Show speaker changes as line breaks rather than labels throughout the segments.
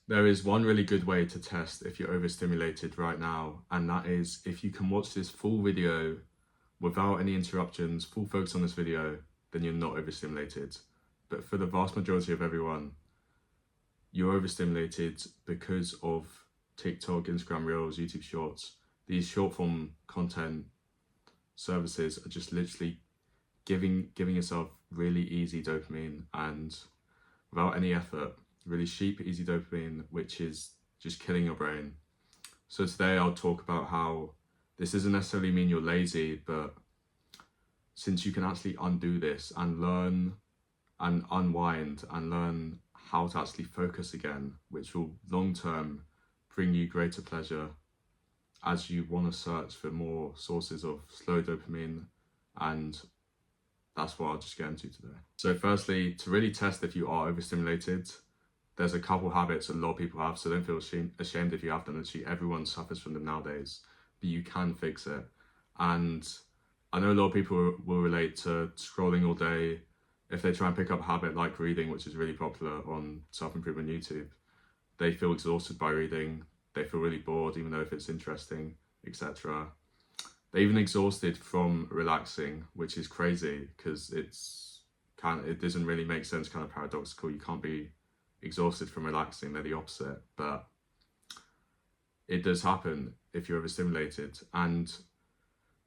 There is one really good way to test if you're overstimulated right now, and that is if you can watch this full video without any interruptions, full focus on this video, then you're not overstimulated. But for the vast majority of everyone, you're overstimulated because of TikTok, Instagram Reels, YouTube Shorts. These short form content services are just literally giving yourself really easy dopamine and without any effort, really cheap, easy dopamine, which is just killing your brain. So today I'll talk about how this doesn't necessarily mean you're lazy, but since you can actually undo this and learn and unwind and learn how to actually focus again, which will long term bring you greater pleasure as you want to search for more sources of slow dopamine, and that's what I'll just get into today. So firstly, to really test if you are overstimulated, there's a couple habits a lot of people have, so don't feel ashamed if you have them. Actually, everyone suffers from them nowadays, but you can fix it. And I know a lot of people will relate to scrolling all day. If they try and pick up a habit like reading, which is really popular on self-improvement YouTube, they feel exhausted by reading, they feel really bored even though if it's interesting, etc. They're even exhausted from relaxing, which is crazy because it doesn't really make sense, kind of paradoxical. You can't be exhausted from relaxing, they're the opposite, but it does happen if you're overstimulated. And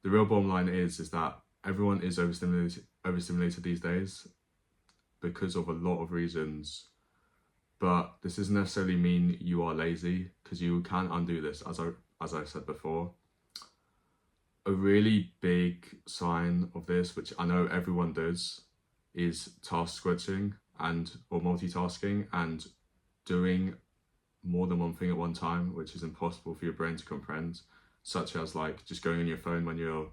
the real bottom line is that everyone is overstimulated these days because of a lot of reasons, but this doesn't necessarily mean you are lazy, because you can undo this, as I said before. A really big sign of this, which I know everyone does, is task switching or multitasking and doing more than one thing at one time, which is impossible for your brain to comprehend, such as like just going on your phone when you're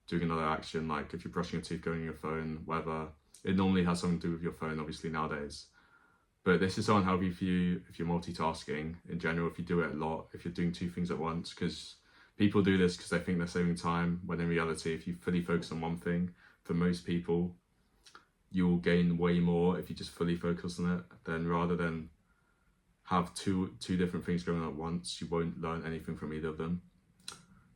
doing another action, like if you're brushing your teeth, going on your phone, whatever. It normally has something to do with your phone, obviously, nowadays. But this is so unhealthy for you if you're multitasking in general, if you do it a lot, if you're doing two things at once, because people do this because they think they're saving time, when in reality, if you fully focus on one thing, for most people, you'll gain way more if you just fully focus on it, then rather than have two different things going on at once, you won't learn anything from either of them.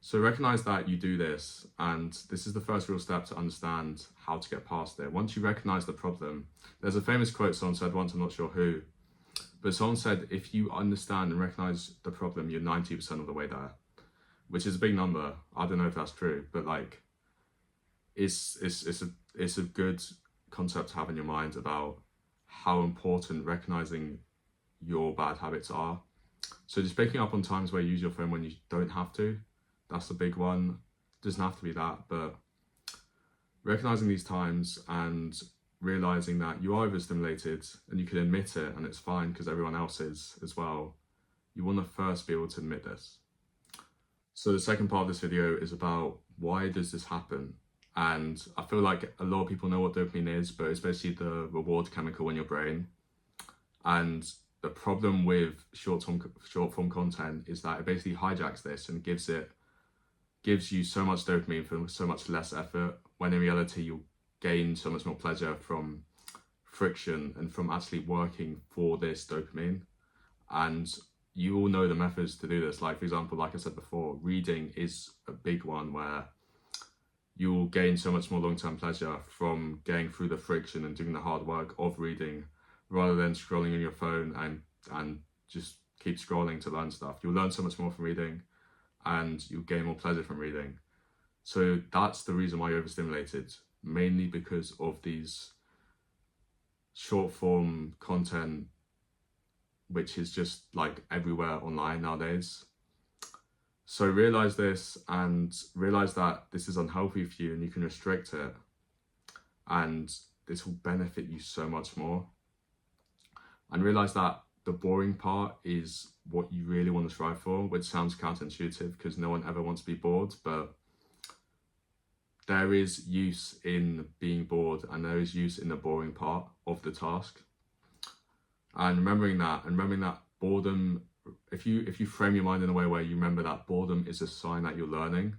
So recognize that you do this, and this is the first real step to understand how to get past it. Once you recognize the problem, there's a famous quote someone said once, I'm not sure who, but someone said, if you understand and recognize the problem, you're 90% of the way there, which is a big number. I don't know if that's true, but like, it's a good concept to have in your mind about how important recognizing your bad habits are. So just picking up on times where you use your phone when you don't have to, that's the big one. Doesn't have to be that, but recognizing these times and realizing that you are overstimulated, and you can admit it, and it's fine because everyone else is as well. You want to first be able to admit this. So the second part of this video is about why does this happen? And I feel like a lot of people know what dopamine is, but it's basically the reward chemical in your brain. And the problem with short form content is that it basically hijacks this and gives you so much dopamine for so much less effort, when in reality you'll gain so much more pleasure from friction and from actually working for this dopamine. And you all know the methods to do this. Like, for example, like I said before, reading is a big one where you will gain so much more long-term pleasure from getting through the friction and doing the hard work of reading, rather than scrolling on your phone and just keep scrolling to learn stuff. You'll learn so much more from reading, and you'll gain more pleasure from reading. So that's the reason why you're overstimulated, mainly because of these short form content, which is just like everywhere online nowadays. So realize this, and realize that this is unhealthy for you, and you can restrict it, and this will benefit you so much more. And realize that the boring part is what you really want to strive for, which sounds counterintuitive because no one ever wants to be bored, but there is use in being bored, and there is use in the boring part of the task. And remembering that boredom, if you frame your mind in a way where you remember that boredom is a sign that you're learning,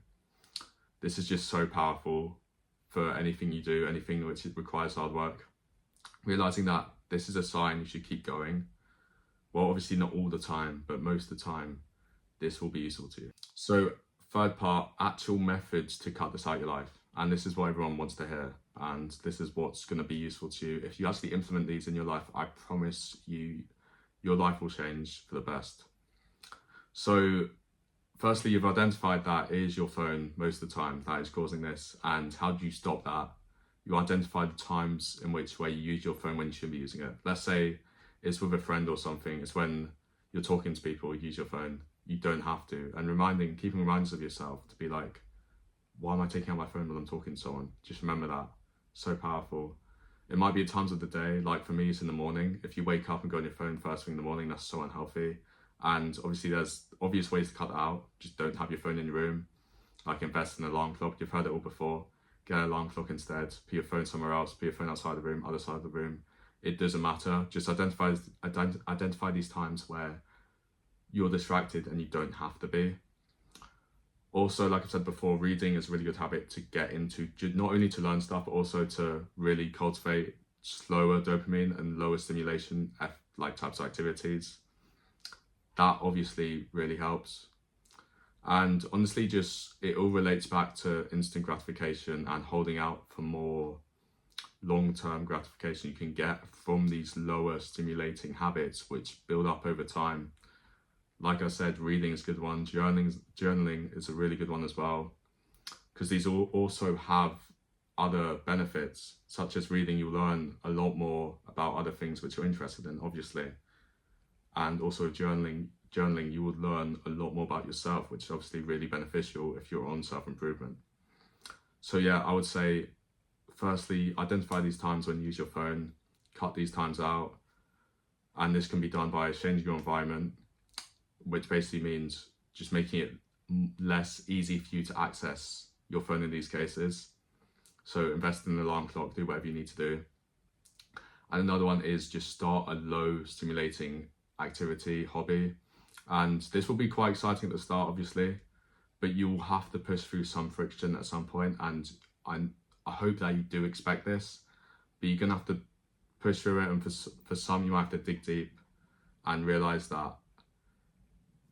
this is just so powerful for anything you do, anything which requires hard work. Realizing that this is a sign you should keep going. Well, obviously not all the time, but most of the time, this will be useful to you. So third part, actual methods to cut this out of your life. And this is what everyone wants to hear. And this is what's going to be useful to you. If you actually implement these in your life, I promise you, your life will change for the best. So firstly, you've identified that it is your phone most of the time that is causing this. And how do you stop that? You identify the times in which where you use your phone when you shouldn't be using it. Let's say it's with a friend or something. It's when you're talking to people, you use your phone. You don't have to. And keeping reminders of yourself to be like, why am I taking out my phone while I'm talking to someone? Just remember that. So powerful. It might be at times of the day, like for me, it's in the morning. If you wake up and go on your phone first thing in the morning, that's so unhealthy. And obviously there's obvious ways to cut that out. Just don't have your phone in your room. Like invest in an alarm clock. You've heard it all before. Get an alarm clock instead. Put your phone somewhere else. Put your phone outside the room, other side of the room. It doesn't matter. Just identify these times where you're distracted and you don't have to be. Also, like I've said before, reading is a really good habit to get into, not only to learn stuff, but also to really cultivate slower dopamine and lower stimulation like types of activities. That obviously really helps. And honestly, just it all relates back to instant gratification and holding out for more long-term gratification you can get from these lower stimulating habits which build up over time. Like I said, reading is a good one. Journaling is a really good one as well, because these all also have other benefits, such as reading, you learn a lot more about other things which you're interested in, obviously. And also journaling, you would learn a lot more about yourself, which is obviously really beneficial if you're on self-improvement. So yeah, I would say, firstly, identify these times when you use your phone, cut these times out. And this can be done by changing your environment, which basically means just making it less easy for you to access your phone in these cases. So invest in an alarm clock, do whatever you need to do. And another one is just start a low stimulating activity, hobby. And this will be quite exciting at the start, obviously, but you will have to push through some friction at some point. And I hope that you do expect this, but you're gonna have to push through it. And for some, you might have to dig deep and realize that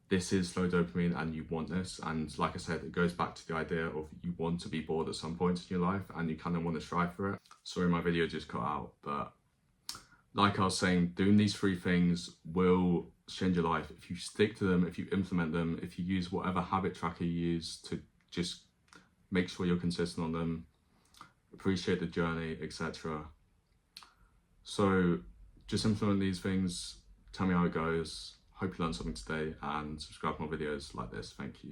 this is slow dopamine and you want this. And like I said, it goes back to the idea of you want to be bored at some point in your life and you kind of want to strive for it. Sorry, my video just cut out, but like I was saying, doing these three things will change your life. If you stick to them, if you implement them, if you use whatever habit tracker you use to just make sure you're consistent on them, appreciate the journey, etc. So just implement these things, tell me how it goes. Hope you learned something today and subscribe for more videos like this. Thank you.